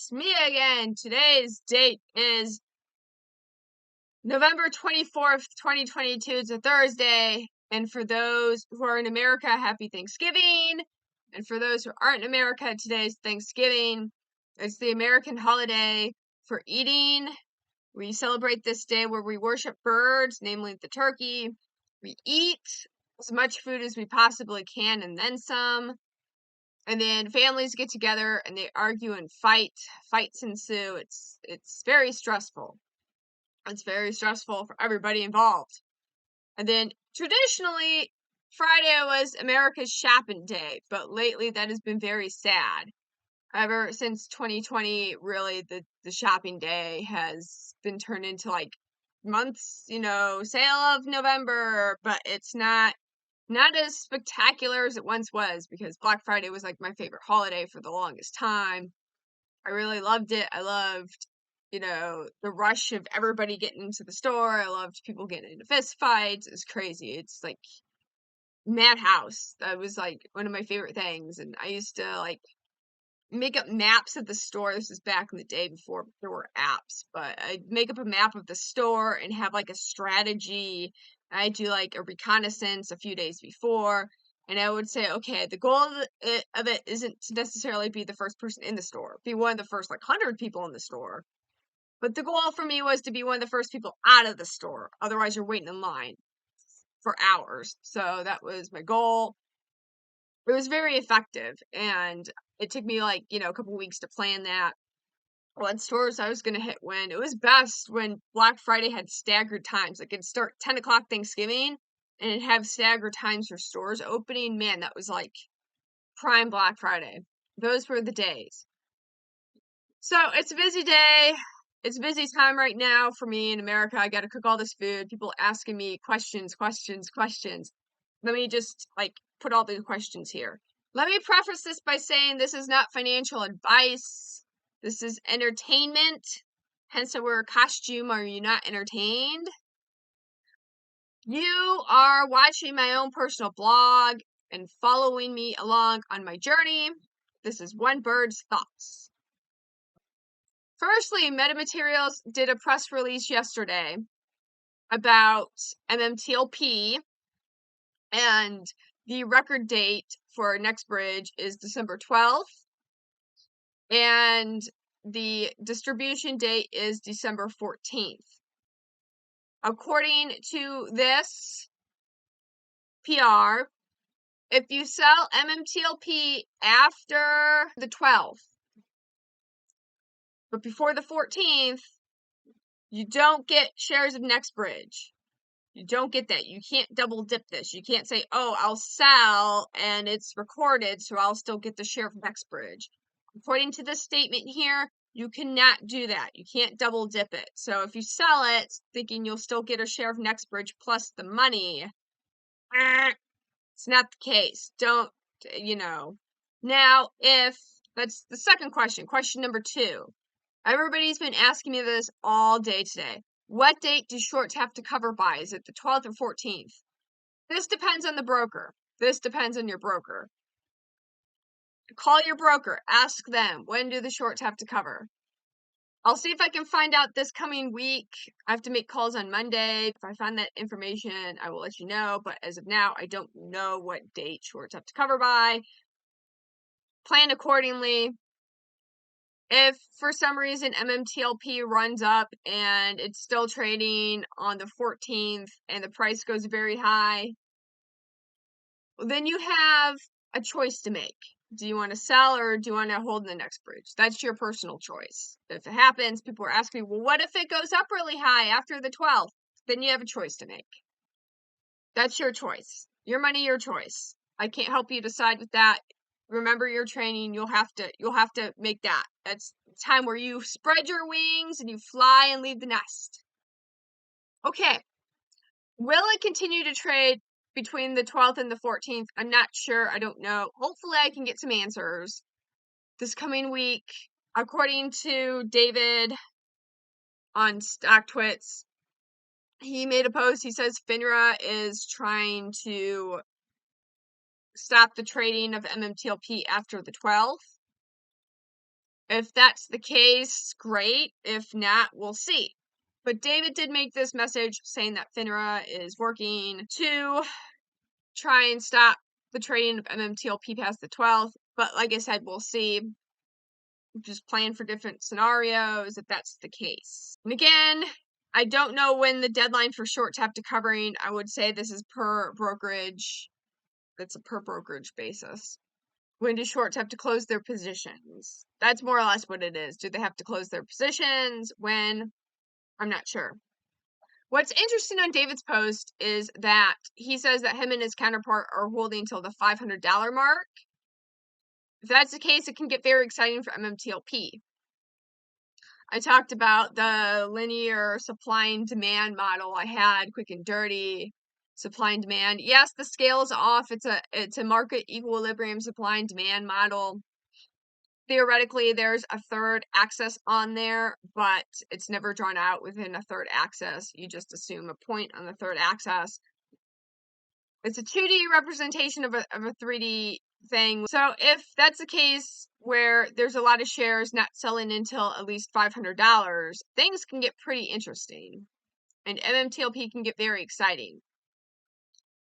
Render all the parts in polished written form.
it's me again. Today's date is November 24th, 2022. It's a Thursday. And for those who are in America, happy Thanksgiving. And for those who aren't in America, today's Thanksgiving. It's the American holiday for eating. We celebrate this day where we worship birds, namely the turkey. We eat as much food as we possibly can and then some. And then families get together and they argue and fight. Fights ensue. It's very stressful. It's very stressful for everybody involved. And then traditionally, Friday was America's shopping day, but lately that has been very sad. Ever since 2020, really the shopping day has been turned into like months, sale of November, but it's not as spectacular as it once was, because Black Friday was like my favorite holiday for the longest time. I really loved it. I loved, the rush of everybody getting into the store. I loved people getting into fist fights. It's crazy. It's like madhouse. That was like one of my favorite things. And I used to like make up maps of the store. This is back in the day before there were apps, but I'd make up a map of the store and have like a strategy. I do like a reconnaissance a few days before, and I would say, okay, the goal of it isn't to necessarily be the first person in the store, be one of the first like 100 people in the store, but the goal for me was to be one of the first people out of the store. Otherwise, you're waiting in line for hours. So that was my goal. It was very effective, and it took me like, a couple weeks to plan that. What stores I was going to hit when. It was best when Black Friday had staggered times. Like it'd start 10 o'clock Thanksgiving and it'd have staggered times for stores opening. Man, that was like prime Black Friday. Those were the days. So it's a busy day. It's a busy time right now for me in America. I got to cook all this food. People asking me questions. Let me just like put all the questions here. Let me preface this by saying this is not financial advice. This is entertainment. Hence, I wear a costume. Are you not entertained? You are watching my own personal blog and following me along on my journey. This is One Bird's Thoughts. Firstly, Metamaterials did a press release yesterday about Mmtlp, and the record date for next bridge is December 12th. And the distribution date is December 14th. According to this PR, if you sell Mmtlp after the 12th, but before the 14th, you don't get shares of next bridge. You don't get that. You can't double dip this. You can't say, oh, I'll sell and it's recorded, so I'll still get the share of next bridge. According to this statement here, you cannot do that. You can't double dip it. So if you sell it thinking you'll still get a share of next bridge plus the money, it's not the case. Don't, Now, if that's the second question, question number 2. Everybody's been asking me this all day today. What date do shorts have to cover by? Is it the 12th or 14th? This depends on the broker. This depends on your broker. Call your broker. Ask them, when do the shorts have to cover? I'll see if I can find out this coming week. I have to make calls on Monday. If I find that information, I will let you know. But as of now, I don't know what date shorts have to cover by. Plan accordingly. If for some reason Mmtlp runs up and it's still trading on the 14th and the price goes very high, then you have a choice to make. Do you want to sell or do you want to hold in the next bridge? That's your personal choice. If it happens, people are asking me, well, what if it goes up really high after the 12th? Then you have a choice to make. That's your choice. Your money, your choice. I can't help you decide with that. Remember your training. You'll have to make that. That's the time where you spread your wings and you fly and leave the nest. Okay. Will it continue to trade between the 12th and the 14th? I'm not sure. I don't know. Hopefully I can get some answers this coming week. According to David on StockTwits, he made a post. He says FINRA is trying to stop the trading of Mmtlp after the 12th. If that's the case, great. If not, we'll see. But David did make this message saying that FINRA is working to try and stop the trading of MMTLP past the 12th. But like I said, we'll see. Just plan for different scenarios if that's the case. And again, I don't know when the deadline for short tap to covering. I would say this is per brokerage. It's a per brokerage basis. When do shorts have to close their positions? That's more or less what it is. Do they have to close their positions? When? I'm not sure. What's interesting on David's post is that he says that him and his counterpart are holding till the $500 mark. If that's the case, it can get very exciting for MMTLP. I talked about the linear supply and demand model I had, quick and dirty, supply and demand. Yes, the scale is off. It's a market equilibrium supply and demand model. Theoretically, there's a third axis on there, but it's never drawn out within a third axis. You just assume a point on the third axis. It's a 2D representation of a 3D thing. So if that's the case where there's a lot of shares not selling until at least $500, things can get pretty interesting. And MMTLP can get very exciting.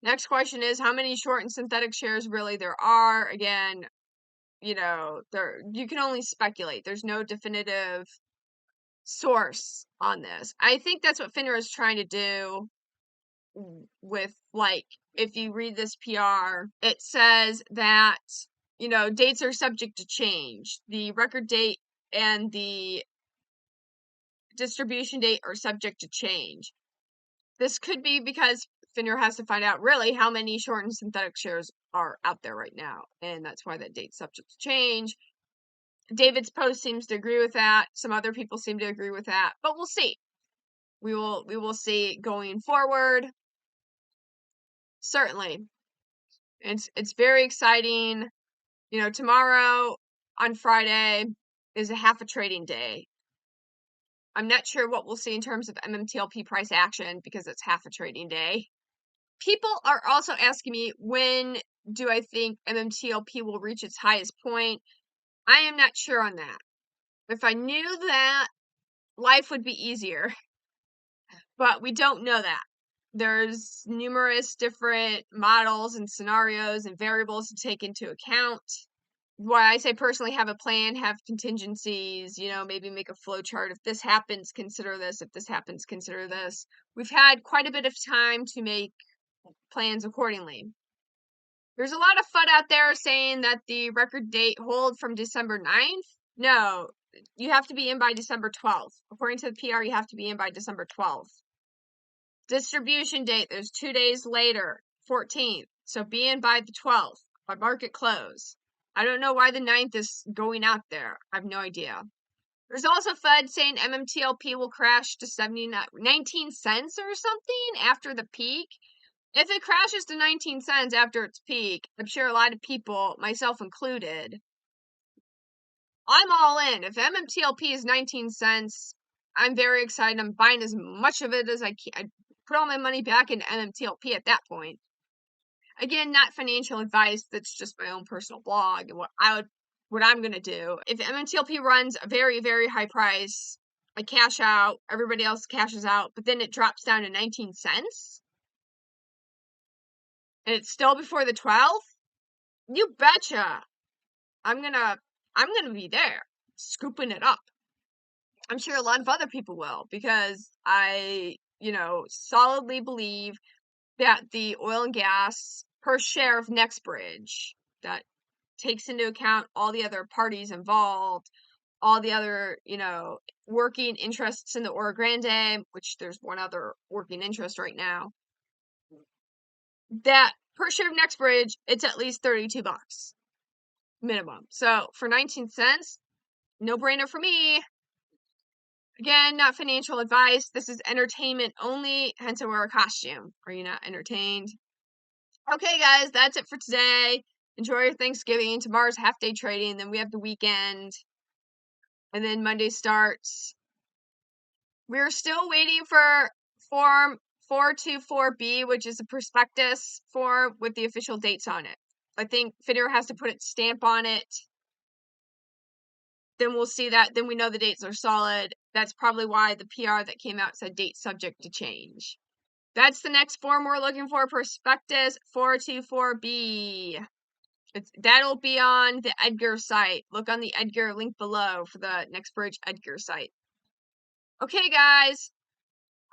Next question is how many short and synthetic shares really there are. Again, you can only speculate. There's no definitive source on this. I think that's what FINRA is trying to do with, like, if you read this PR, it says that, dates are subject to change. The record date and the distribution date are subject to change. This could be because FINRA has to find out really how many short and synthetic shares are out there right now, and that's why that date's subject to change. David's post seems to agree with that. Some other people seem to agree with that, but we'll see. We will see going forward. Certainly. It's very exciting. Tomorrow on Friday is a half a trading day. I'm not sure what we'll see in terms of MMTLP price action because it's half a trading day. People are also asking me, when do I think MMTLP will reach its highest point? I am not sure on that. If I knew that, life would be easier. But we don't know that. There's numerous different models and scenarios and variables to take into account. Why I say personally have a plan, have contingencies, maybe make a flow chart. If this happens, consider this. If this happens, consider this. We've had quite a bit of time to make plans accordingly. There's a lot of FUD out there saying that the record date hold from December 9th. No, you have to be in by December 12th. According to the PR, you have to be in by December 12th. Distribution date, there's 2 days later, 14th. So be in by the 12th, by market close. I don't know why the 9th is going out there. I have no idea. There's also FUD saying MMTLP will crash to 19 cents or something after the peak. If it crashes to 19 cents after its peak, I'm sure a lot of people, myself included, I'm all in. If MMTLP is 19 cents, I'm very excited. I'm buying as much of it as I can. I put all my money back into MMTLP at that point. Again, not financial advice. That's just my own personal blog and what I'm going to do. If MMTLP runs a very, very high price, I cash out, everybody else cashes out, but then it drops down to 19 cents. And it's still before the 12th, you betcha I'm gonna be there, scooping it up. I'm sure a lot of other people will, because I, solidly believe that the oil and gas per share of NextBridge that takes into account all the other parties involved, all the other, working interests in the Oro Grande, which there's one other working interest right now, that per share of NextBridge, it's at least $32 minimum. So for 19 cents, no brainer for me. Again, not financial advice. This is entertainment only, hence I wear a costume. Are you not entertained? Okay, guys, that's it for today. Enjoy your Thanksgiving. Tomorrow's half day trading, then we have the weekend, and then Monday starts. We're still waiting for Form 424B, which is a prospectus form with the official dates on it. I think FINRA has to put its stamp on it. then we'll see that. Then we know the dates are solid. That's probably why the PR that came out said date subject to change. That's the next form we're looking for, Prospectus 424B. That'll be on the Edgar site. Look on the Edgar link below for the Next Bridge Edgar site. Okay, guys.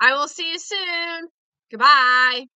I will see you soon. Goodbye.